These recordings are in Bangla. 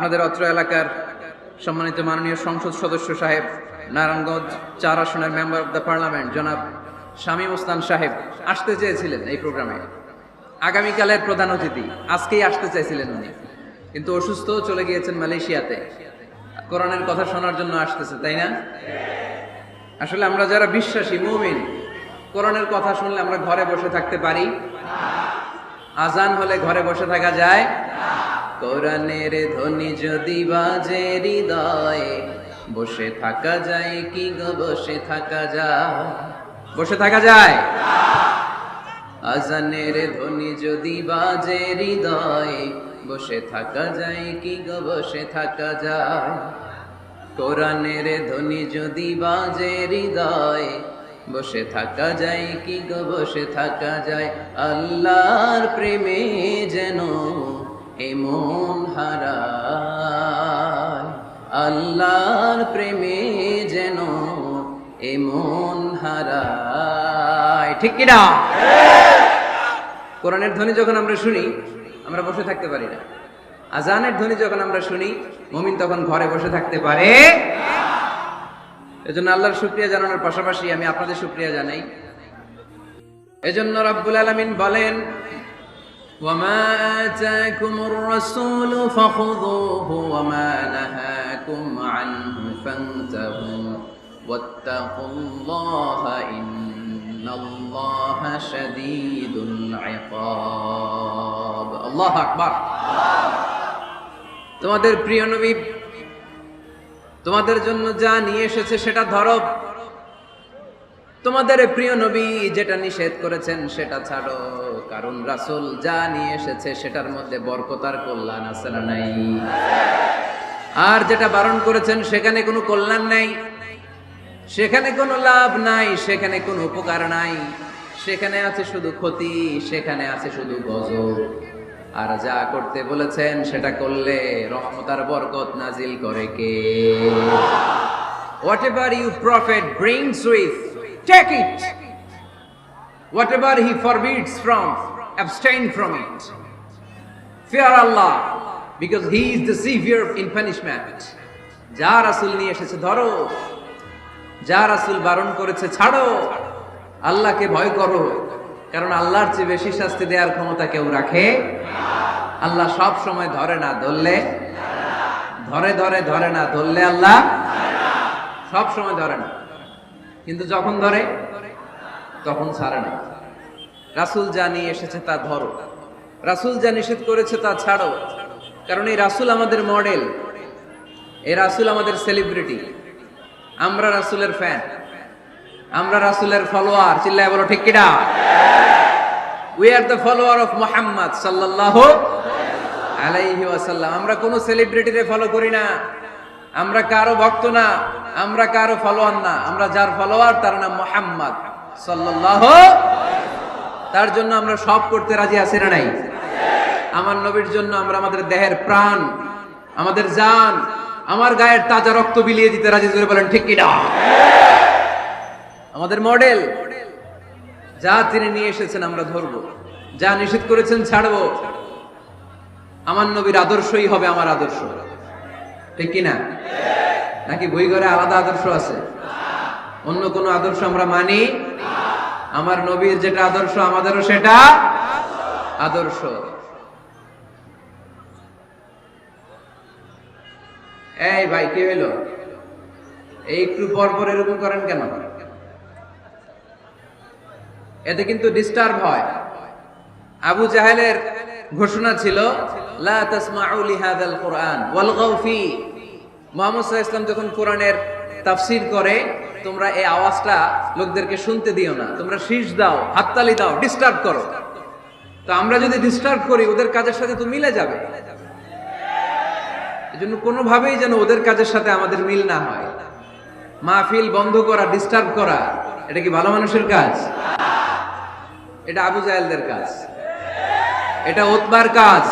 আমাদের অত্র এলাকার সম্মানিত মাননীয় সংসদ সদস্য সাহেব, নারায়ণগঞ্জ 4 আসনের মেম্বার অব দ্য পার্লামেন্ট জনাব শামীম ওসমান সাহেব আসতে চেয়েছিলেন এই প্রোগ্রামে। আগামীকালের প্রধান অতিথি, আজকেই আসতে চাইছিলেন উনি, কিন্তু অসুস্থ, চলে গিয়েছেন মালয়েশিয়াতে। কোরআনের কথা শোনার জন্য আসতেছে, তাই না? আসলে আমরা যারা বিশ্বাসী মুমিন, কোরআনের কথা শুনলে আমরা ঘরে বসে থাকতে পারি? আজান হলে ঘরে বসে থাকা যায়? কোরআনের ধ্বনি যদি বাজে হৃদয়ে, বসে থাকা যায় কি গো? বসে থাকা যায়? বসে থাকা যায়? আজানের ধ্বনি যদি বাজে হৃদয়ে, বসে থাকা যায় কি গো? বসে থাকা যায়? কোরআনের ধ্বনি যদি বাজে হৃদয়ে, বসে থাকা যায় কি গো? বসে থাকা যায়? আল্লাহর প্রেমে যেন এমন হারায়, আল্লাহর প্রেমে যেন এমন হারায়। ঠিক কিনা? কোরআনের ধ্বনি যখন আমরা শুনি, আমরা বসে থাকতে পারি না। আজানের ধ্বনি যখন আমরা শুনি, মুমিন তখন ঘরে বসে থাকতে পারে। এজন্য আল্লাহর শুকরিয়া জানানোর পাশাপাশি আমি আপনাদের শুকরিয়া জানাই। এজন্য রাব্বুল আলামিন বলেন, ওয়ামা আতাকুমুর রাসূলু ফাখুযুহু ওয়ামা নাহাকুম আনহু ফান্তাহু ওয়াত্তাকুল্লাহা ইন্নাল্লাহা শাদীদুল ইকাব। আল্লাহু আকবার। তোমাদের প্রিয় নবী তোমাদের জন্য যা নিয়ে এসেছে সেটা ধরো, তোমাদের প্রিয় নবী যেটা নিষেধ করেছেন সেটা ছাড়ো, কারণ রাসূল যা নিয়ে এসেছে সেটার মধ্যে বরকত আর কল্যাণ আছে না নাই? আর যেটা বারণ করেছেন সেখানে কোনো কল্যাণ নাই, সেখানে কোনো লাভ নাই, সেখানে কোনো উপকার নাই, সেখানে আছে শুধু ক্ষতি, সেখানে আছে শুধু গজব। আর যা করতে বলেছেন সেটা করলে রহমত আর বরকত নাজিল করে কে? Whatever you prophet brings with, take it. Whatever he forbids from, abstain from it. Fear Allah, because he is the severe in punishment. যা রাসূল নিয়ে এসেছে ধরো, যা রাসূল বারণ করেছে ছাড়ো। আল্লাহকে ভয় করো, কারণ আল্লাহর চেয়ে বেশি শাস্তি দেওয়ার ক্ষমতা কেউ রাখে? আল্লাহ সব সময় ধরে না ধরলে, ধরে না ধরলে আল্লাহ সব সময় ধরে না, কিন্তু যখন ধরে তখন ছাড়ে না। রাসূল যা নিয়ে এসেছে তা ধরো, রাসূল যা নিষেধ করেছে তা ছাড়ো, কারণ এই রাসূল আমাদের মডেল, এই রাসূল আমাদের সেলিব্রিটি। আমরা রাসূলের ফ্যান, আমরা রাসূলের ফলোয়ার। চিল্লায় বলো ঠিক কিনা? We are the follower of Muhammad sallallahu alayhi wa sallam. আমরা কোন সেলিব্রিটিরে ফলো করি না, আমরা কারো ভক্ত না, আমরা কারো ফলোয়ার না, আমরা যার ফলোয়ার তার নাম মুহাম্মদ সাল্লাল্লাহু। তার জন্য আমরা সব করতে রাজি আছি না নাই? আমার নবীর জন্য আমরা আমাদের দেহের প্রাণ, আমাদের জান, আমার গায়ের তাজা রক্ত বিলিয়ে দিতে রাজি। জোরে বলেন ঠিক কিনা? আমাদের মডেল, যা তিনি নিয়ে এসেছেন আমরা ধরবো, যা নিষেধ করেছেন ছাড়বো। আমার নবীর আদর্শই হবে আমার আদর্শ। ঠিক কিনা? নাকি বই ঘরে আলাদা আদর্শ আছে? অন্য কোন আদর্শ আমরা মানি? আমার নবীর যেটা আদর্শ আমাদেরও সেটা আদর্শ। এই ভাই, কি হইল? এই একটু পর পর এরকম করেন কেন? এতে কিন্তু ডিস্টার্ব হয়। আবু জাহেলের ঘোষণা ছিল, লা তাসমাউ লিহাযাল কুরআন ওয়ালগাউ ফি। মুহাম্মদ সাল্লাল্লাহু আলাইহি ওয়াসাল্লাম যখন কোরআনের তাফসীর করে, তোমরা এই আওয়াজটা লোকদেরকে শুনতে দিও না, তোমরা শীষ দাও, হাততালি দাও, ডিস্টার্ব করো। তো আমরা যদি ডিস্টার্ব করি, ওদের কাজের সাথে তো মিলে যাবে। এজন্য কোনোভাবেই যেন ওদের কাজের সাথে আমাদের মিল না হয়। মাহফিল বন্ধ করা, ডিস্টার্ব করা, এটা কি ভালো মানুষের কাজ? এটা আবু জাহেলদের কাজ, এটা উতবার কাজ,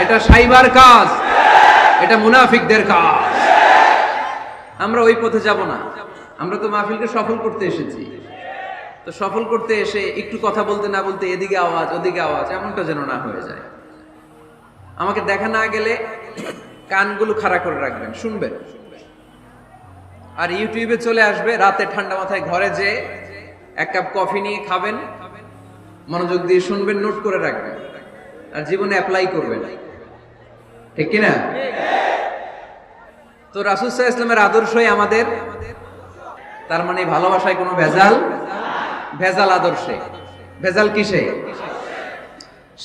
এটা সাইবার কাজ, এটা মুনাফিকদের কাজ। আমরা ওই পথে যাব না। আমরা তো মাহফিলকে সফল করতে এসেছি, তো সফল করতে এসে একটু কথা বলতে না বলতে এদিকে আওয়াজ ওদিকে আওয়াজ, এমনটা যেন না হয়ে যায়। আমাকে দেখা না গেলে কানগুলো খাড়া করে রাখবেন, শুনবেন। আর ইউটিউবে চলে আসবে, রাতে ঠান্ডা মাথায় ঘরে যে এক কাপ কফি নিয়ে খাবেন, মনোযোগ দিয়ে শুনবেন, নোট করে রাখবেন, আর জীবনে অ্যাপ্লাই করবেন, ঠিক কিনা? তো রাসূল সাল্লাল্লাহু আলাইহি ওয়াসাল্লামের আদর্শই আমাদের, তার মানে ভালোবাসায় কোনো ভেজাল, ভেজাল আদর্শে। ভেজাল কিসে?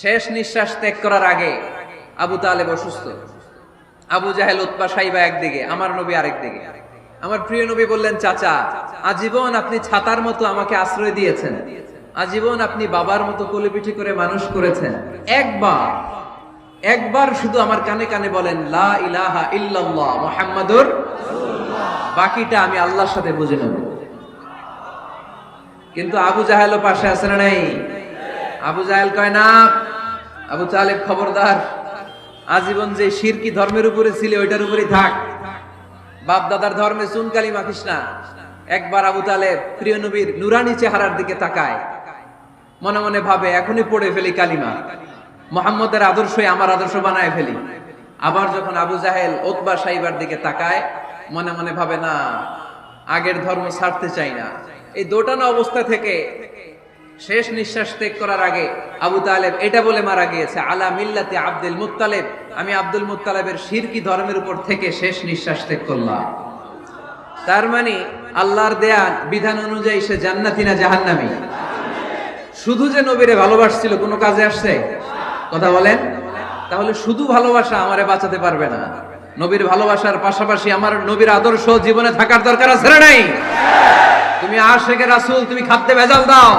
শেষ নিঃশ্বাস ত্যাগ করার আগে আবু তালেব অসুস্থ, আবু জাহেল উতবা সাইবা একদিকে, আমার নবী আরেক দিকে। আমার প্রিয় নবী বললেন, চাচা আজীবন আপনি ছাতার মতো আমাকে আশ্রয় দিয়েছেন, আজীবন আপনি বাবার মতো কোলেপিঠি করে মানুষ করেছেন, একবার শুধু আমার কানে কানে বলেন লা ইলাহা ইল্লাল্লাহ মুহাম্মাদুর রাসূলুল্লাহ, বাকিটা আমি আল্লাহর সাথে বুঝে নেব। কিন্তু আবু জাহেলও পাশে আছে না নাই? আবু জাহেল কয় না, আবু তালেব খবরদার, আজীবন যে শিরকি ধর্মের উপরে ছিল ওইটার উপরেই থাক, বাপ দাদার ধর্মে চুনকালি মাখিস না। একবার আবু তালেব প্রিয় নবীর নুরানি চেহারার দিকে তাকায়, মনে মনে ভাবে এখনই পড়ে ফেলি কালিমা, মুহাম্মদের আদর্শই আমার আদর্শ বানায় ফেলি। আবার যখন আবু জাহেল উতবা সাইবার দিকে তাকায়, মনে মনে ভাবে না, আগের ধর্ম ছাড়তে চাই না। এই দোটানা অবস্থা থেকে শেষ নিঃশ্বাস ত্যাগ করার আগে আবু তালেব এটা বলে মারা গিয়েছে, আলা মিল্লাতি আব্দুল মুত্তালিব, আমি আব্দুল মুত্তালিবের শিরকি ধর্মের উপর থেকে শেষ নিঃশ্বাস ত্যাগ করলাম। তার মানে আল্লাহর দেয়া বিধান অনুযায়ী সে জান্নাতি না জাহান্নামী? শুধু যে নবীরে ভালোবাসছিল কোনো কাজে আসছে? কথা বলেন। তাহলে শুধু ভালোবাসা আমারে বাঁচাতে পারবে না, নবীর ভালোবাসার পাশাপাশি আমার নবীর আদর্শ জীবনে থাকার দরকার আছে না নাই? তুমি আশিকে রাসূল, তুমি খাদ্যে ভেজাল দাও,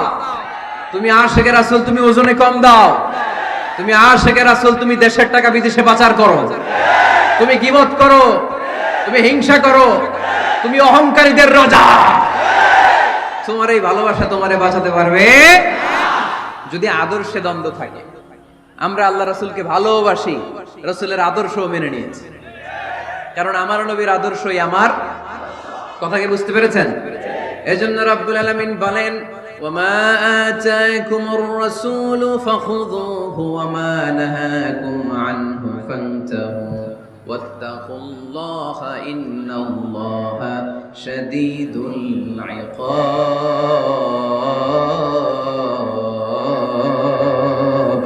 তুমি আশিকে রাসূল, তুমি ওজনে কম দাও, তুমি আশিকে রাসূল, তুমি দেশের টাকা বিদেশে পাচার করো, তুমি গীবত করো, তুমি হিংসা করো, তুমি অহংকারীদের রাজা, তোমার এই ভালোবাসা তোমারে বাঁচাতে পারবে যদি আদর্শে দ্বন্দ্ব থাকে। আমরা আল্লাহ রাসূলকে ভালোবাসি, রাসূলের আদর্শও মেনে নিয়েছি, কারণ আমার নবীর আদর্শই আমার। কথাকে বুঝতে পেরেছেন? এজন্য রাব্বুল আলামিন বলেন, ওয়ামা আতাকুমুর রাসূলু ফাখুযুহু ওয়ামা নাহাকুম আনহু ফান্তাহু ওয়াত্তাকুল্লাহা ইন্নাল্লাহা শাদীদুল ইকাব।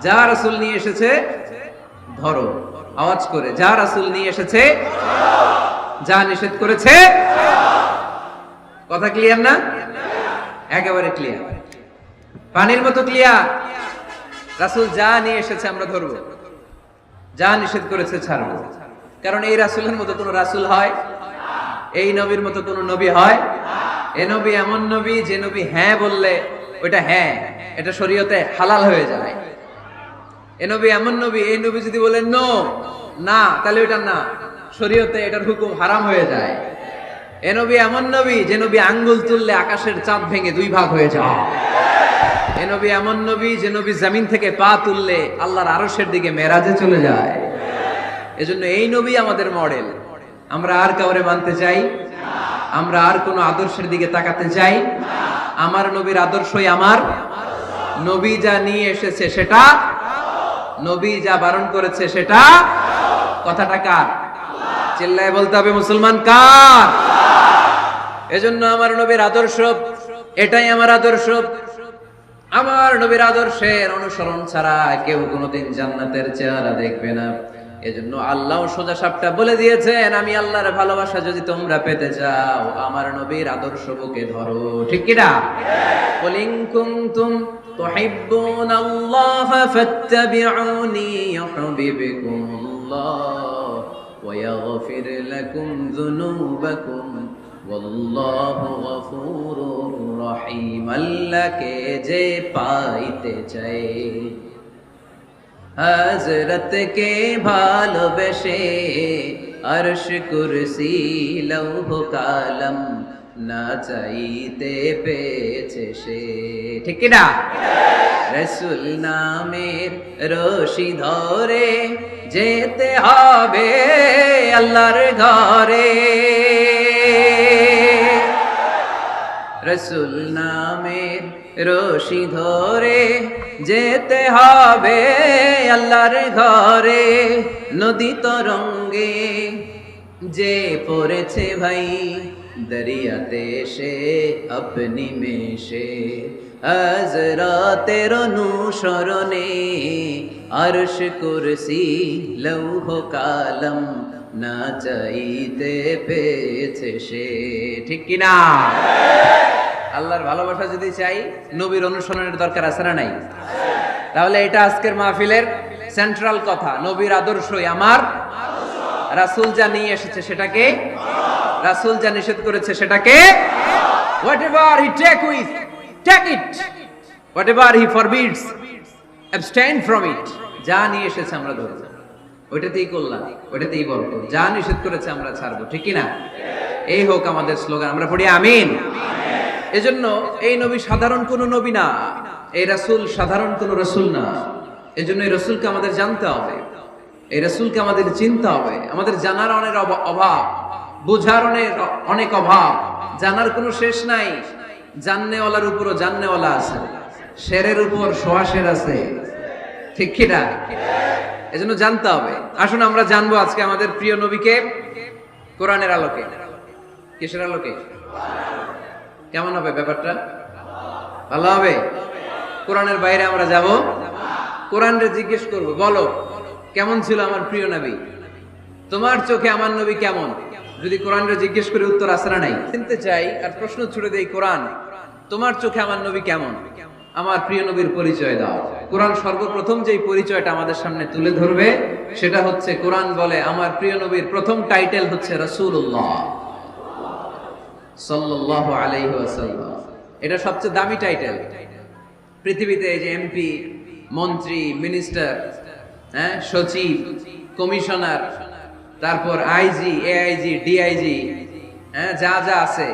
যা রাসূল নিয়ে এসেছে ধরো, আওয়াজ করে, যা রাসূল নিয়ে এসেছে, যা নিষেধ করেছে। কথা ক্লিয়ার না? একেবারে ক্লিয়ার, পানির মতো ক্লিয়ার। রাসূল যা নিয়ে এসেছে আমরা ধরবো, যা নিষেধ করেছে ছাড়বো। কারণ এই রাসূলের মতো কোন রাসূল হয়? এই নবীর মতো কোন নবী হয়? এই নবী এমন নবী যে নবী হ্যাঁ বললে ওইটা হ্যাঁ, এটা শরীয়তে হালাল হয়ে যায়। এই নবী এমন নবী, এই নবী যদি বলেন নো, না, তাহলে ওইটা না, শরীয়তে এটার হুকুম হারাম হয়ে যায়। এ নবী এমন নবী যে নবী আঙ্গুল তুললে আকাশের চাঁদ ভেঙে দুই ভাগ হয়ে যায়। এ নবী এমন নবী যে নবী জমিন থেকে পা তুললে আল্লাহর আরশের দিকে মেরাজে চলে যায়। এজন্য এই নবী আমাদের মডেল। আমরা আর কাউরে মানতে চাই? আমরা আর কোন আদর্শের দিকে তাকাতে চাই? আমার নবীর আদর্শই আমার। নবী যা নিয়ে এসেছে সেটা, নবী যা বারণ করেছে সেটা। কথাটা কার? চিল্লায় বলতে হবে মুসলমান কার? এজন্য আমার নবীর আদর্শ এটাই আমার আদর্শ। আমার নবীর আদর্শের অনুসরণ ছাড়া কেউ কোনোদিন জান্নাতের চেহারা দেখবে না। এজন্য আল্লাহ সোজা সাপটা বলে দিয়েছেন, আমি আল্লাহর ভালোবাসা যদি তোমরা পেতে চাও আমার নবীর আদর্শ বুকে ধরো। ঠিক কি না? কুল ইন কুনতুম তুহিব্বুনাল্লাহ ফাত্তাবিউনি ইউহিব্বুকুমুল্লাহ ওয়া ইয়াগফির লাকুম যুনুবাকুম ওয়াল্লাহু গফুরুর রহিম। আল্লাহকে যে পাইতে চায়, হযরত কে ভালোবেসে আরশ কুরসি লৌহ কালাম না চাইতে পেয়েছে সে। ঠিক কি না? রাসূল নামের রশি ধরে যেতে হবে আল্লাহর ঘরে। রাসূল নামের রশি ধরে যেতে হবে আল্লাহর ঘরে, নদী তরঙ্গে যে পড়েছে ভাই দরিয়াতে সে আপনি মেশে, হযরতের অনুসরণে আরশ কুরসি লৌহ কালম না চাইতে পেয়েছে সে। ঠিক কিনা? আল্লাহর ভালোবাসা যদি চাই, নবীর অনুসরণের দরকার আছে না নাই? তাহলে এটা আজকের মাহফিলের সেন্ট্রাল কথা, নবীর আদর্শই আমার। রাসূল যা নিয়ে এসেছে সেটাকে, রাসূল যা নিষেধ করেছে সেটাকে, whatever he take it, whatever he forbids abstain from it। যা নিয়ে এসেছে আমরা ধরব, ওইটাতেই করলাম, ওইটাতেই বলবো। যা নিষেধ করেছে আমরা ছাড়বো। ঠিক কিনা? এই হোক আমাদের স্লোগান, আমরা পড়ি আমিন। এজন্য এই নবী সাধারণ কোন নবী না, এই রাসূল সাধারণ কোন রাসূল না। এজন্য এই রাসূলকে আমাদের জানতে হবে, এই রাসূলকে আমাদের চিনতে হবে। আমাদের জানার অনেক অভাব, বোঝার অনেক অভাব, জানার কোনো শেষ নাই। জাননেওয়ালার উপরও জাননেওয়ালা আছে, শেরের উপর সোয়া শের আছে। ঠিক কিনা? এজন্য জানতে হবে। আসুন আমরা জানবো আজকে আমাদের প্রিয় নবীকে কোরআনের আলোকে। কিসের আলোকে? কেমন হবে ব্যাপারটা? ভালো হবে? কোরআনের বাইরে আমরা যাব, কোরআনরে জিজ্ঞেস করব, বলো কেমন ছিল আমার প্রিয় নবী, তোমার চোখে আমার নবী কেমন? যদি কোরআনরে জিজ্ঞেস করে উত্তর আসে না নাই, চিনতে চাই আর প্রশ্ন ছুড়ে দেই, কোরআন তোমার চোখে আমার নবী কেমন? আমার প্রিয় নবীর পরিচয় দাও। কোরআন সর্বপ্রথম যেই পরিচয়টা আমাদের সামনে তুলে ধরবে সেটা হচ্ছে, কোরআন বলে আমার প্রিয় নবীর প্রথম টাইটেল হচ্ছে রাসূলুল্লাহ সাল্লাল্লাহু আলাইহি ওয়াসাল্লাম। এটা সবচেয়ে দামি টাইটেল পৃথিবীতে। এই যে এমপি, মন্ত্রী, মিনিস্টার, সচিব, কমিশনার, তারপর আইজি, এআইজি, ডিআইজি, যা যা আছে,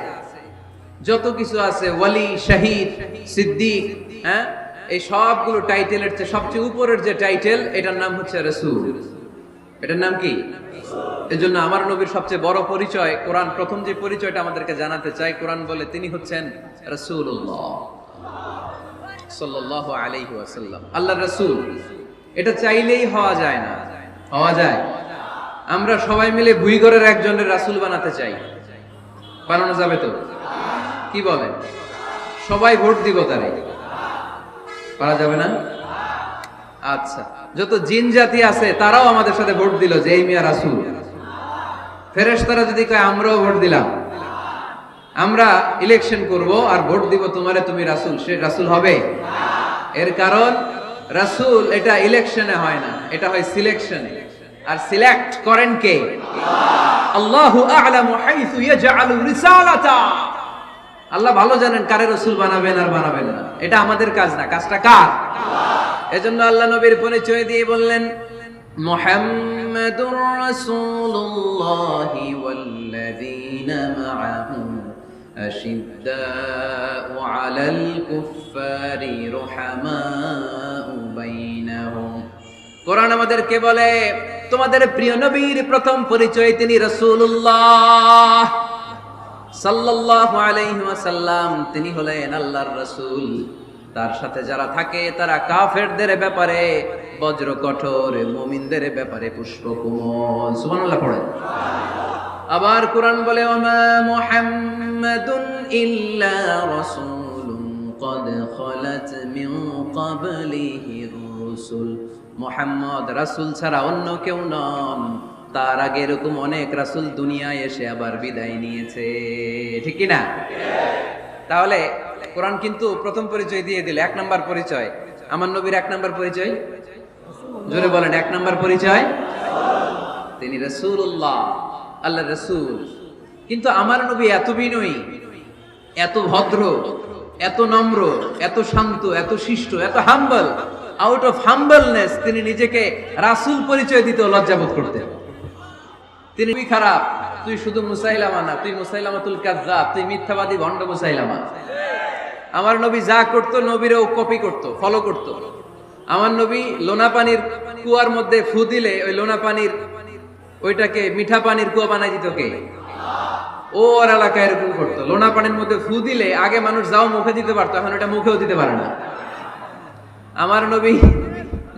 যত কিছু আছে, ওয়ালি, শহীদ, সিদ্দিক, এই সবগুলো টাইটেলের চেয়ে সবচেয়ে উপরের যে টাইটেল, এটার নাম হচ্ছে রাসূল। এটার নাম কি? এজন্য আমার নবীর সবচেয়ে বড় পরিচয়, কোরআন প্রথম যে পরিচয়টা আমাদেরকে জানাতে চাই, কোরআন বলে তিনি হচ্ছেন রাসূলুল্লাহ সাল্লাল্লাহু আলাইহি ওয়াসাল্লাম, আল্লাহর রাসূল। এটা চাইলেই হওয়া যায় না। হওয়া যায়? আমরা সবাই মিলে ভুইগরের একজনের রাসূল বানাতে চাই, বানানো যাবে তো? কি বলেন? সবাই ভোট দিব তারে, পারা যাবে না? আচ্ছা, যত জিন জাতি আছে তারাও আমাদের সাথে ভোট দিল যে এই মিয়া রাসূল। ফেরেশতারা যদি কয় আমরাও ভোট দিলাম, আমরা ইলেকশন করব আর ভোট দিব তোমারে, তুমি রাসূল, সে রাসূল হবে? এর কারণ রাসূল এটা ইলেকশনে হয় না, এটা হয় সিলেকশনে। আর সিলেক্ট করেন কে? আল্লাহু আ'লামু হাইসু ইয়াজআলু রিসালাতা। আল্লাহ ভালো জানেন কারে রাসূল বানাবেন আর বানাবেন না। এটা আমাদের কাজ না, কাজটা কার? এজন্য আল্লাহ নবীর পরিচয় দিয়ে বললেন, মুহাম্মাদুর রাসূলুল্লাহি ওয়াল্লাযীনা মা'আহু আশিদ্দাউ আলাল কুফফারি রুহামাউ বাইনাহুম। কোরআন আমাদেরকে বলে তোমাদের প্রিয় নবীর প্রথম পরিচয় তিনি রাসূলুল্লাহ সাল্লাল্লাহু আলাইহি ওয়াসাল্লাম। তিনি হলেন আল্লাহর রাসূল। তার সাথে যারা থাকে তারা কাফেরদের ব্যাপারে বজ্র কঠোর, মুমিনদের ব্যাপারে পুষ্পকুমল। সুবহানাল্লাহ পড়েন। আবার কোরআন বলে, ওমা মুহাম্মাদুন ইল্লা রাসূলুন ক্বাদ খালাত মিন ক্বাবলিহির রাসূল। মুহাম্মদ রাসূল ছাড়া অন্য কেউ নন, তার আগে এরকম অনেক রাসূল দুনিয়ায় এসে আবার বিদায় নিয়েছে। ঠিক কি না? তাহলে কোরআন কিন্তু প্রথম পরিচয় দিয়ে দিল, এক নাম্বার পরিচয় আমার নবীর। এক নাম্বার পরিচয়, জোরে বলেন, এক নাম্বার পরিচয় তিনি রাসূলুল্লাহ, আল্লাহর রাসূল। কিন্তু আমার নবী এত বিনয়ী, এত ভদ্র, এত নম্র, এত শান্ত, এত শিষ্ট, এত হাম্বল। আউট অফ হাম্বলনেস তিনি নিজেকে রাসূল পরিচয় দিতে লজ্জাবোধ করতেন। তিনি খারাপ, তুই শুধু মুসাইলামা না, তুই মুসাইলামাতুল কাযযাব, তুই মিথ্যাবাদী ভণ্ড মুসাইলামা। আমার নবী যা করতো নবীরাও কপি করতো, ফলো করতো। আমার নবী লোনা পানির কুয়ার মধ্যে ফু দিলে ওই লোনা পানির ওইটাকে মিঠা পানির কুয়া বানাই দিত কে? ও ওর এলাকায় এরকম করতো, লোনা পানির মধ্যে ফু দিলে আগে মানুষ যাও মুখে দিতে পারতো, এখন এটা মুখেও দিতে পারে না। আমার নবী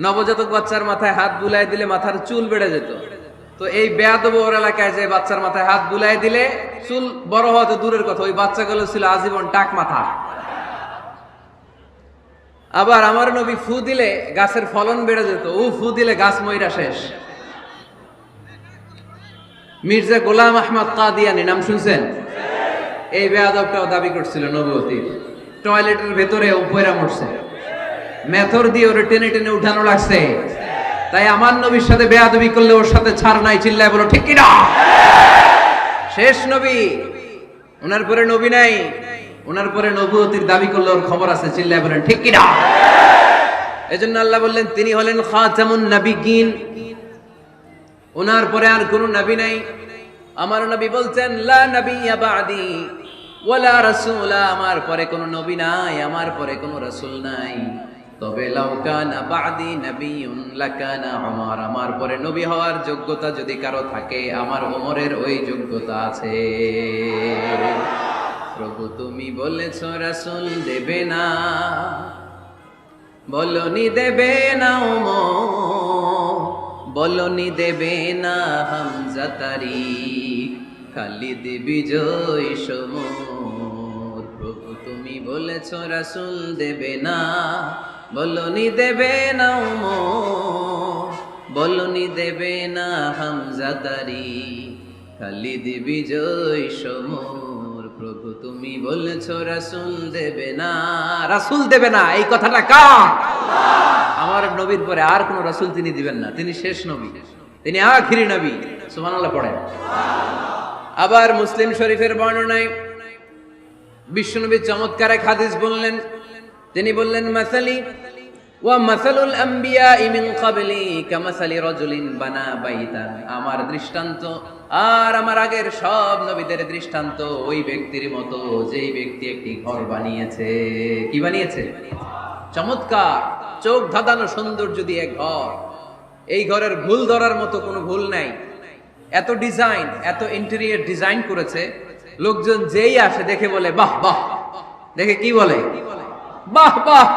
নবজাতক বাচ্চার মাথায় হাত বুলাই দিলে মাথার চুল বেড়ে যেত। তো এই বেয়াদব ওর এলাকায় যে বাচ্চার মাথায় হাত বুলাই দিলে চুল বড় হওয়া তো দূরের কথা, ওই বাচ্চাগুলো ছিল আজীবন টাক মাথা। আবার আমার নবী ফু দিলে গাছের ফলন বেড়ে যেত, ও ফু দিলে গাছ মইরা শেষ। মির্জা গোলাম আহমদ কাদিয়ানি নাম শুনছেন? এই বেয়াদবটাও দাবি করছিল নবুয়তির। টয়লেটের ভেতরে উপরে মরছে, মেথর দিয়ে ওরে টেনে টেনে উঠানো লাগছে। তাই আমার নবীর সাথে বেয়াদবি করলে ওর সাথে ছাড় নাই, চিল্লায় বলো ঠিক কিনা? শেষ নবী, ওনার পরে নবী নাই, ওনার পরে নবুয়তির দাবি করলে ওর খবর আছে, চিল্লায় বলেন ঠিক কিনা? এজন্য আল্লাহ বললেন তিনি হলেন খাতামুন নবিয়্যিন, ওনার পরে আর কোন নবী নাই। আমার নবী বলছেন লা নাবিয়্যা বা'দি ওয়ালা রাসূলা, আমার পরে কোন নবী নাই, আমার পরে কোন রাসূল নাই। তবে লাউ কানা বা'দি নাবিয়্যুন লাকানা উমর, আমার পরে নবী হওয়ার যোগ্যতা যদি কারো থাকে আমার ওমরের ওই যোগ্যতা আছে। প্রভু তুমি বলেছো রাসূল দেবে না, বলনি দেবে না ওমর, বলনি দেবে না হামজা তারিক, খালিদ বিজয় সমর। প্রভু তুমি বলেছো রাসূল দেবে না, বলনি দেবে না ওমর, বলনি দেবে না হামজা তারিক, খালিদ বিজয় সমর। প্রভু তুমি বলেছো রাসূল দেবে না, রাসূল দেবে না, এই কথাটা কার? আমার নবীর পরে আর কোন রাসূল তিনি দিবেন না, তিনি শেষ নবী, তিনি আখিরি নবী। সুবহানাল্লাহ পড়েন। আবার মুসলিম শরীফের বর্ণনায় বিশ্বনবী চমৎকার এক হাদিস বললেন, তিনি বললেন মাসালি ওয়া মাসালুল আমবিয়াই মিন ক্বাবলি কামাসালি রাজুলিন বানা বাইতান, আমার দৃষ্টান্ত আর আমার আগের সব নবীদের দৃষ্টান্ত ওই ব্যক্তির মতো যেই ব্যক্তি একটি ঘর বানিয়েছে। কি বানিয়েছে? চমৎকার চোখ ধাঁধানো সৌন্দর্য দিয়ে ঘর। এই ঘরের ভুল ধরার মতো কোনো ভুল নাই, এত ডিজাইন, এত ইন্টেরিয়র ডিজাইন করেছে, লোকজন যেই আসে দেখে বলে বাহ বাহ, দেখে কি বলে? বাহ বাহ,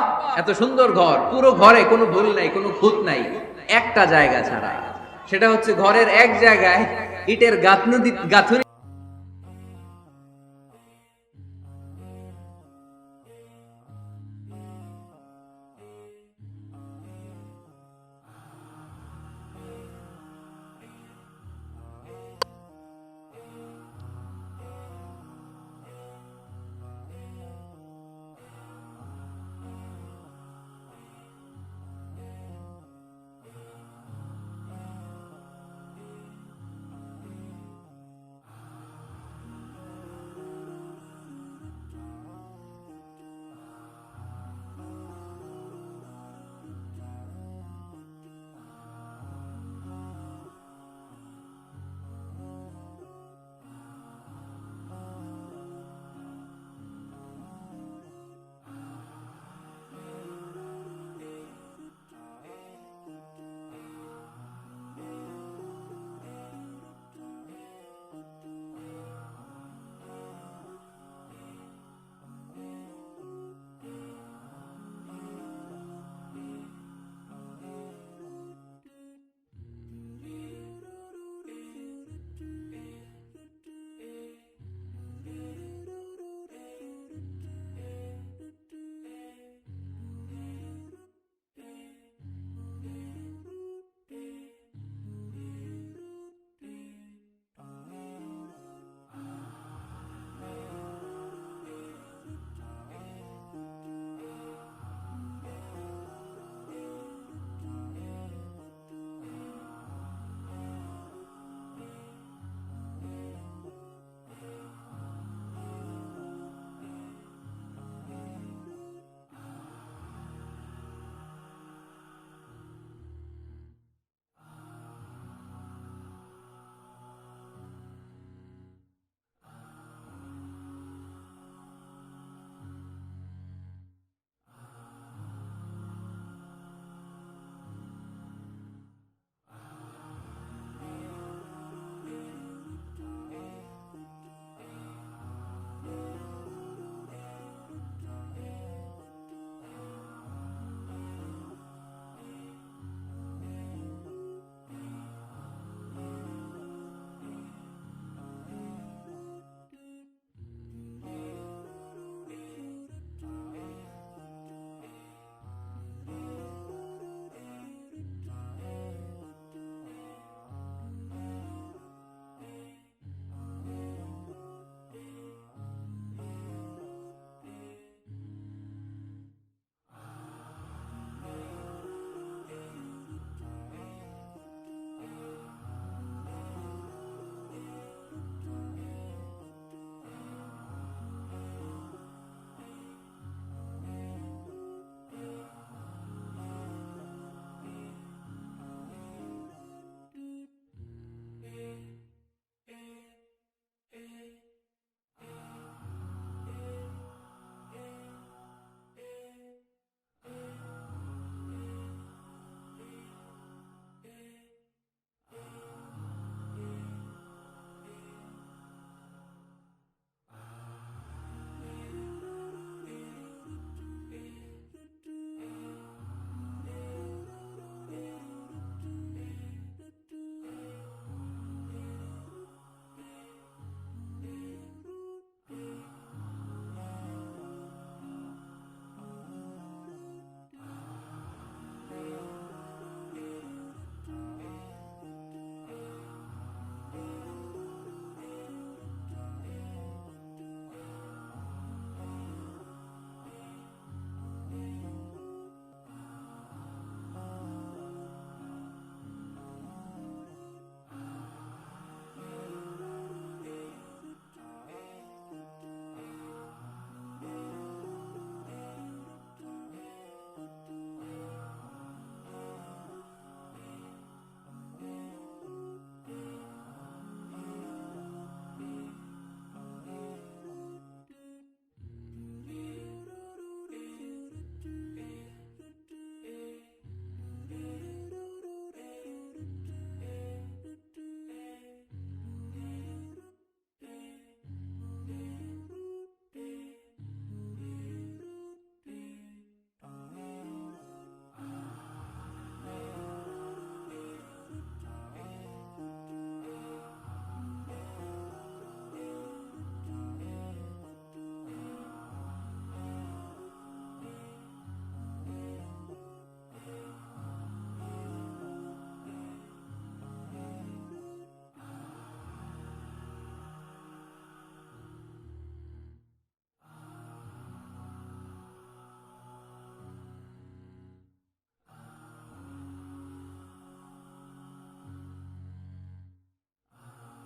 এত সুন্দর ঘর। পুরো ঘরে কোনো ভুল নাই, কোনো খুঁত নাই, একটা জায়গা ছাড়া, সেটা হচ্ছে ঘরের এক জায়গায় ইটের গাঁথুনি